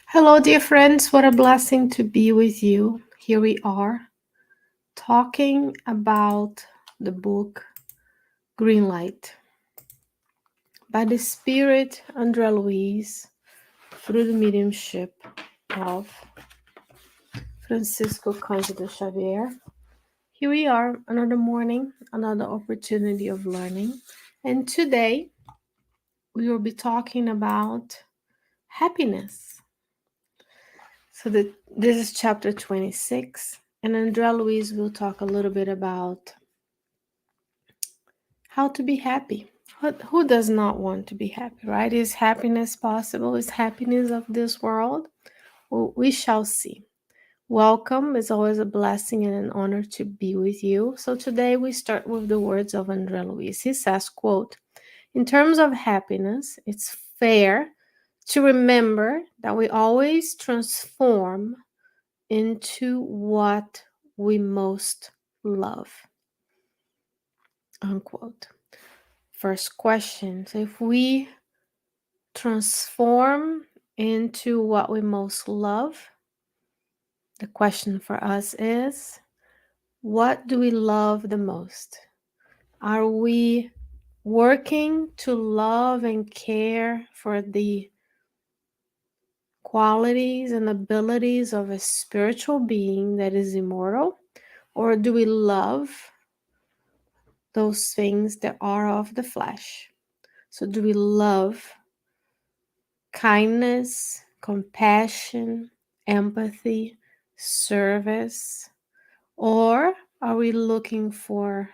Hello, dear friends. What a blessing to be with you. Here we are talking about the book Green Light by the Spirit André Luiz through the mediumship of Francisco Cândido Xavier. Here we are, another morning, another opportunity of learning. And today we will be talking about happiness. So this is chapter 26, and André Luiz will talk a little bit about how to be happy. Who does not want to be happy, right? Is happiness possible? Is happiness of this world? Well, we shall see. Welcome. It's always a blessing and an honor to be with you. So today we start with the words of André Luiz. He says, quote, "In terms of happiness, it's fair to remember that we always transform into what we most love." Unquote. First question. So if we transform into what we most love, the question for us is, what do we love the most? Are we working to love and care for the qualities and abilities of a spiritual being that is immortal? Or do we love those things that are of the flesh? So do we love kindness, compassion, empathy, service? Or are we looking for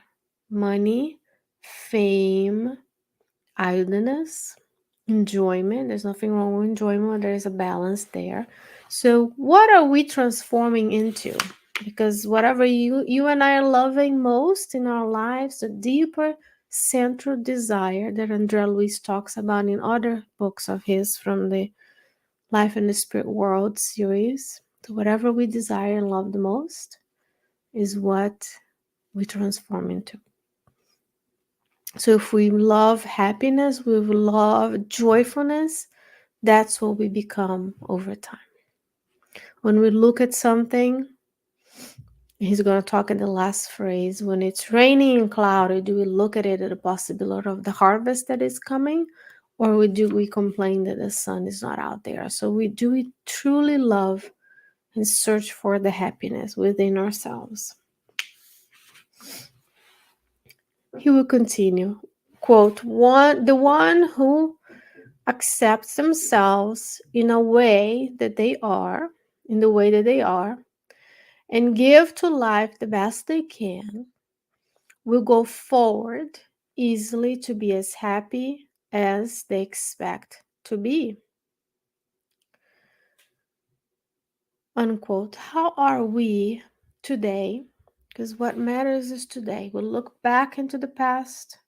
money, fame, idleness, enjoyment? There's nothing wrong with enjoyment, there is a balance there. So what are we transforming into? Because whatever you and I are loving most in our lives, the deeper central desire that André Luiz talks about in other books of his from the Life in the Spirit World series. So whatever we desire and love the most is what we transform into. So if we love happiness, we love joyfulness, that's what we become over time. When we look at something, he's going to talk in the last phrase, when it's raining and cloudy, do we look at it as a possibility of the harvest that is coming? Or do we complain that the sun is not out there? So we truly love and search for the happiness within ourselves. He will continue, quote, the one who accepts themselves in the way that they are, and give to life the best they can, will go forward easily to be as happy as they expect to be. Unquote. How are we today? Because what matters is today. We look back into the past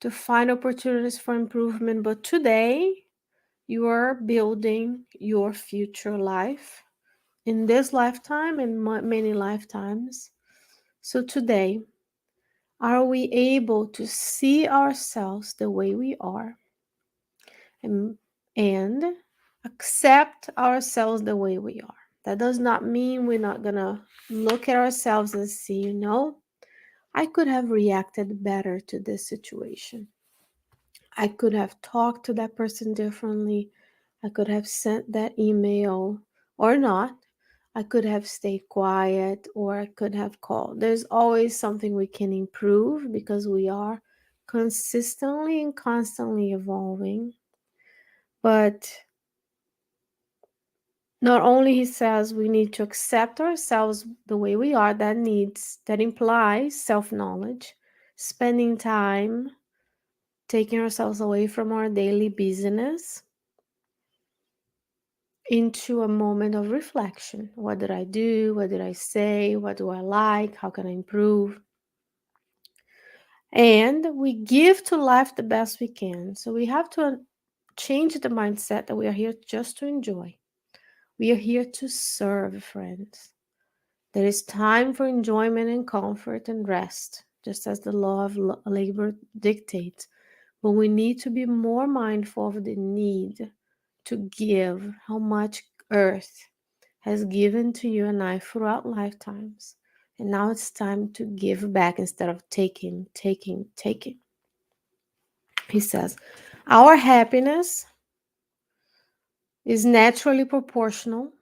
to find opportunities for improvement, but today you are building your future life in this lifetime and many lifetimes. So today, are we able to see ourselves the way we are and accept ourselves the way we are? That does not mean we're not going to look at ourselves and see, I could have reacted better to this situation. I could have talked to that person differently. I could have sent that email or not. I could have stayed quiet or I could have called. There's always something we can improve because we are consistently and constantly evolving. But not only he says we need to accept ourselves the way we are, that implies self-knowledge, spending time, taking ourselves away from our daily busyness into a moment of reflection. What did I do? What did I say? What do I like? How can I improve? And we give to life the best we can. So we have to change the mindset that we are here just to enjoy. We are here to serve, friends. There is time for enjoyment and comfort and rest. just as the law of labor dictates. But we need to be more mindful of the need to give, how much earth has given to you and I throughout lifetimes. And now it's time to give back instead of taking, taking, taking. He says, our happiness is naturally proportional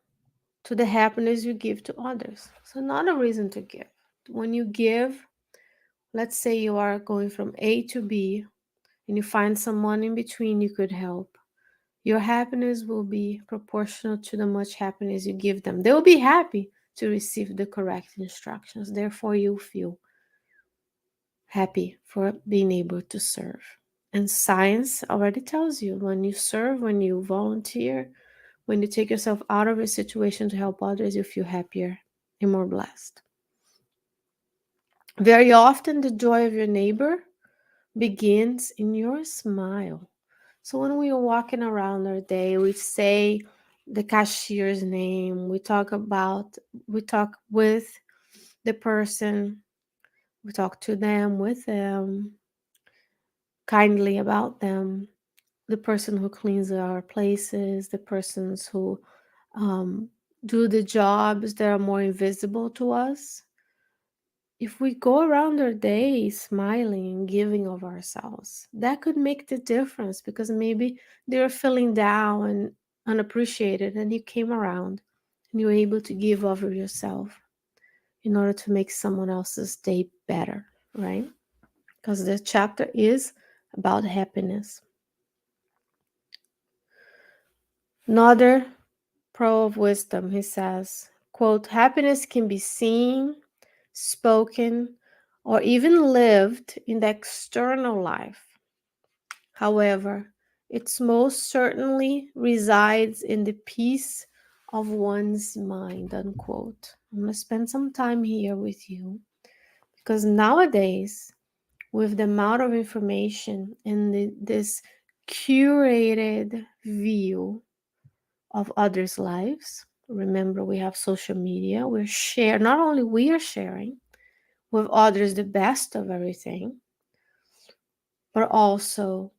to the happiness you give to others. So, not a reason to give. When you give, let's say you are going from A to B and you find someone in between you could help, your happiness will be proportional to the much happiness you give them. They will be happy to receive the correct instructions. Therefore, you feel happy for being able to serve. And science already tells you when you serve, when you volunteer, when you take yourself out of a situation to help others, you feel happier and more blessed. Very often, the joy of your neighbor begins in your smile. So when we are walking around our day, we say the cashier's name, we talk with the person, we talk to them, with them, kindly about them, the person who cleans our places, the persons who do the jobs that are more invisible to us. If we go around our day smiling and giving of ourselves, that could make the difference, because maybe they were feeling down and unappreciated, and you came around and you were able to give of yourself in order to make someone else's day better, right? Because the chapter is about happiness. Another pro of wisdom, he says, quote, happiness can be seen, spoken, or even lived in the external life. However, it most certainly resides in the peace of one's mind, unquote. I'm going to spend some time here with you, because nowadays, with the amount of information and this curated view of others' lives, remember we have social media, not only we are sharing with others the best of everything, but also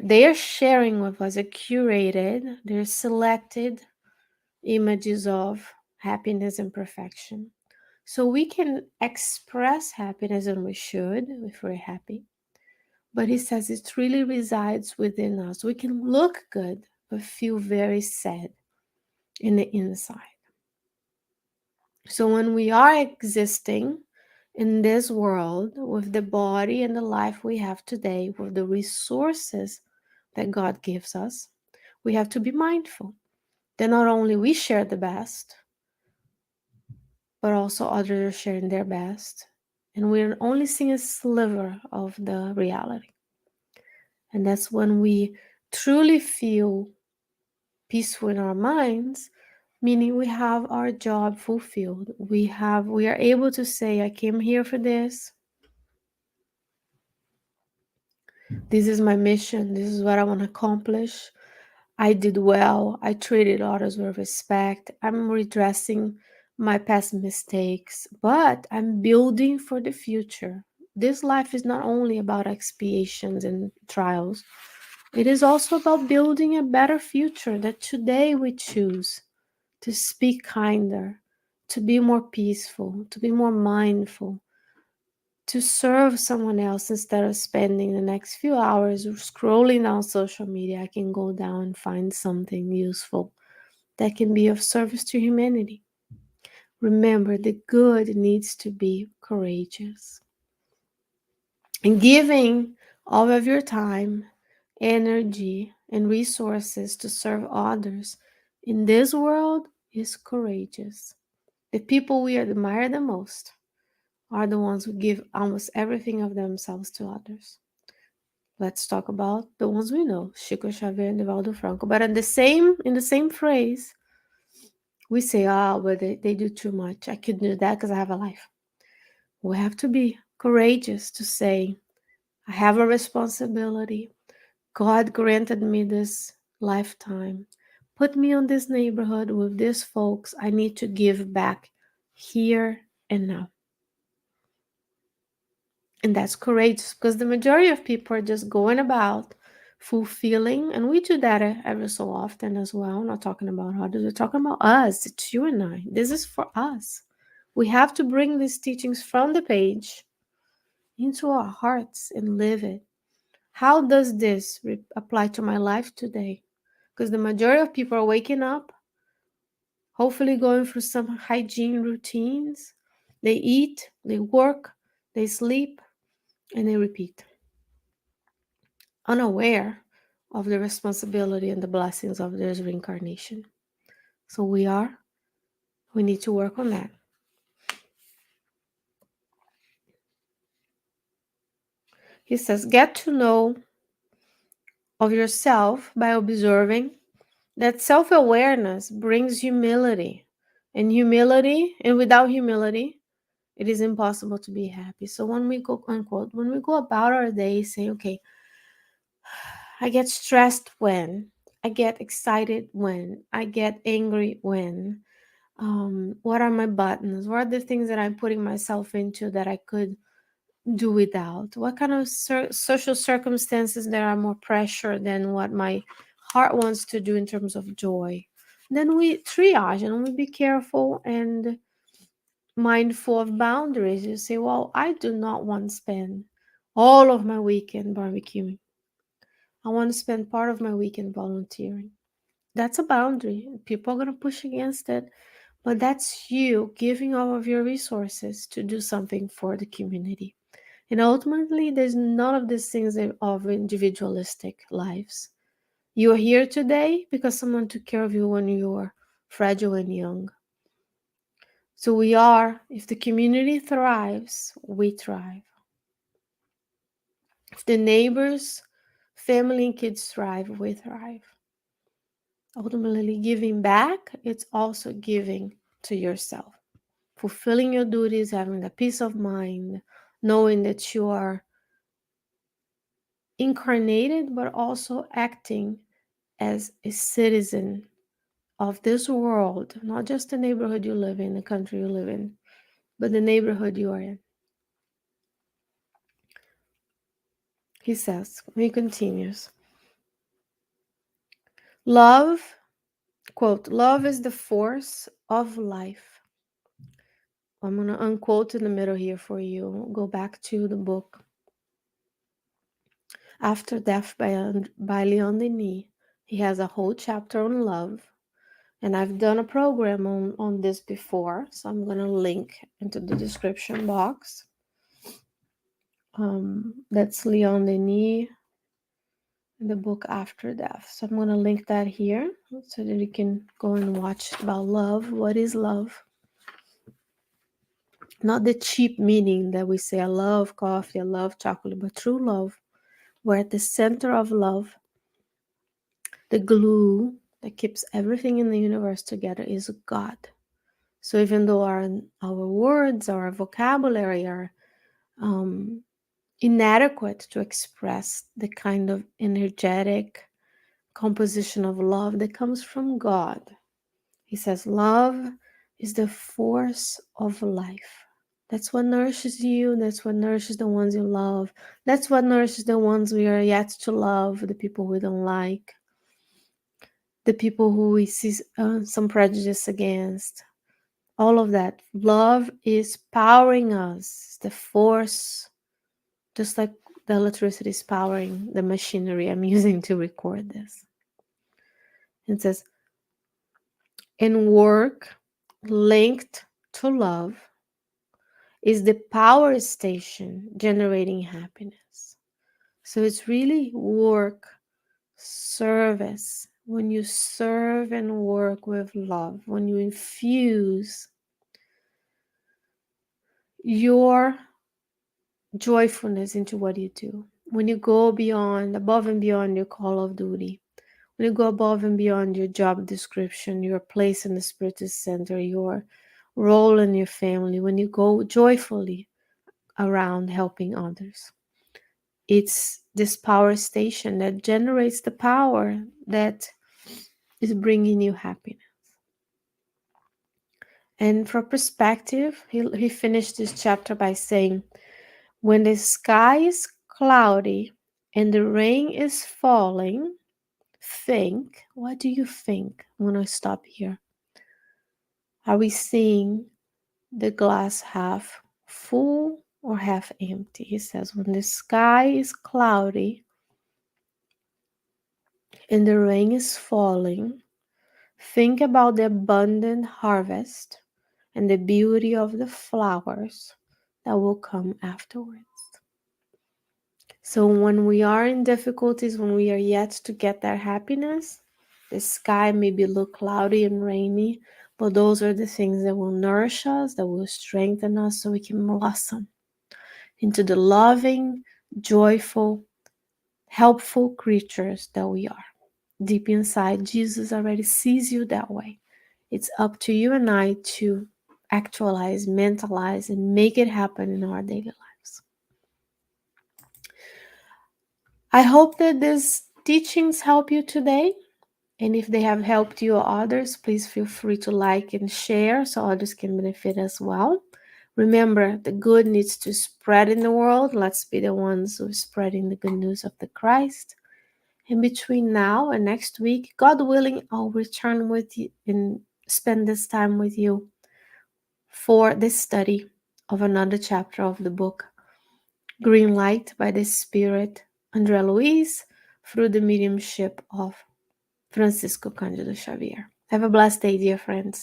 they are sharing with us a curated, they're selected images of happiness and perfection. So we can express happiness, and we should if we're happy. But he says it really resides within us. We can look good, but feel very sad in the inside. So when we are existing in this world with the body and the life we have today, with the resources that God gives us, we have to be mindful that not only we share the best, but also others are sharing their best. And we're only seeing a sliver of the reality. And that's when we truly feel peaceful in our minds, meaning we have our job fulfilled. We are able to say, I came here for this. This is my mission. This is what I want to accomplish. I did well. I treated others with respect. I'm redressing my past mistakes, but I'm building for the future. This life is not only about expiations and trials. It is also about building a better future that today we choose to speak kinder, to be more peaceful, to be more mindful, to serve someone else instead of spending the next few hours scrolling down social media. I can go down and find something useful that can be of service to humanity. Remember, the good needs to be courageous. And giving all of your time, energy, and resources to serve others in this world is courageous. The people we admire the most are the ones who give almost everything of themselves to others. Let's talk about the ones we know, Chico, Xavier, and Valdo Franco. But in the same phrase, we say, but they do too much. I couldn't do that because I have a life. We have to be courageous to say, I have a responsibility. God granted me this lifetime. Put me on this neighborhood with these folks. I need to give back here and now. And that's courageous because the majority of people are just going about fulfilling, and we do that every so often as well. I'm not talking about others, we're talking about us. It's you and I. This is for us. We have to bring these teachings from the page into our hearts and live it. How does this apply to my life today? Because the majority of people are waking up, hopefully going through some hygiene routines. They eat, they work, they sleep, and they repeat, unaware of the responsibility and the blessings of this reincarnation. So we need to work on that. He says, get to know of yourself by observing that self-awareness brings humility. And without humility, it is impossible to be happy. So when we go, unquote, when we go about our day saying, okay, I get stressed when, I get excited when, I get angry when, what are my buttons? What are the things that I'm putting myself into that I could do without? What kind of social circumstances that are more pressure than what my heart wants to do in terms of joy? Then we triage and we be careful and mindful of boundaries. You say, well, I do not want to spend all of my weekend barbecuing. I want to spend part of my weekend volunteering. That's a boundary. People are going to push against it, but that's you giving all of your resources to do something for the community. And ultimately, there's none of these things of individualistic lives. You are here today because someone took care of you when you were fragile and young. So if the community thrives, we thrive. If the neighbors, family, and kids thrive, we thrive. Ultimately, giving back, it's also giving to yourself. Fulfilling your duties, having the peace of mind, knowing that you are incarnated, but also acting as a citizen of this world, not just the neighborhood you live in, the country you live in, but the neighborhood you are in. He says, he continues, love, quote, love is the force of life. I'm going to unquote in the middle here for you. Go back to the book After Death by Leon Deni. He has a whole chapter on love. And I've done a program on this before, so I'm going to link into the description box. That's Leon Denis in the book After Death. So I'm going to link that here so that you can go and watch about love. What is love? Not the cheap meaning that we say, I love coffee, I love chocolate, but true love, where at the center of love, the glue that keeps everything in the universe together is God. So even though our words, our vocabulary are inadequate to express the kind of energetic composition of love that comes from God, he says, love is the force of life. That's what nourishes you. That's what nourishes the ones you love. That's what nourishes the ones we are yet to love, the people we don't like, the people who we see some prejudice against. All of that. Love is powering us, the force, just like the electricity is powering the machinery I'm using to record this. It says, in work linked to love is the power station generating happiness. So it's really work, service. When you serve and work with love, when you infuse your joyfulness into what you do, when you go above and beyond your call of duty, when you go above and beyond your job description, your place in the spiritual center, your role in your family, when you go joyfully around helping others, it's this power station that generates the power that is bringing you happiness. And for perspective, he finished this chapter by saying, When the sky is cloudy and the rain is falling, think, what do you think? I'm going to stop here. Are we seeing the glass half full or half empty? He says, when the sky is cloudy and the rain is falling, think about the abundant harvest and the beauty of the flowers that will come afterwards. So when we are in difficulties, when we are yet to get that happiness, the sky maybe look cloudy and rainy, but those are the things that will nourish us, that will strengthen us so we can blossom into the loving, joyful, helpful creatures that we are. Deep inside, Jesus already sees you that way. It's up to you and I to actualize, mentalize, and make it happen in our daily lives. I hope that these teachings help you today. And if they have helped you or others, please feel free to like and share so others can benefit as well. Remember, the good needs to spread in the world. Let's be the ones who are spreading the good news of the Christ. And between now and next week, God willing, I'll return with you and spend this time with you for this study of another chapter of the book, Green Light by the Spirit, Andrea Luiz, through the mediumship of Francisco Cândido Xavier. Have a blessed day, dear friends.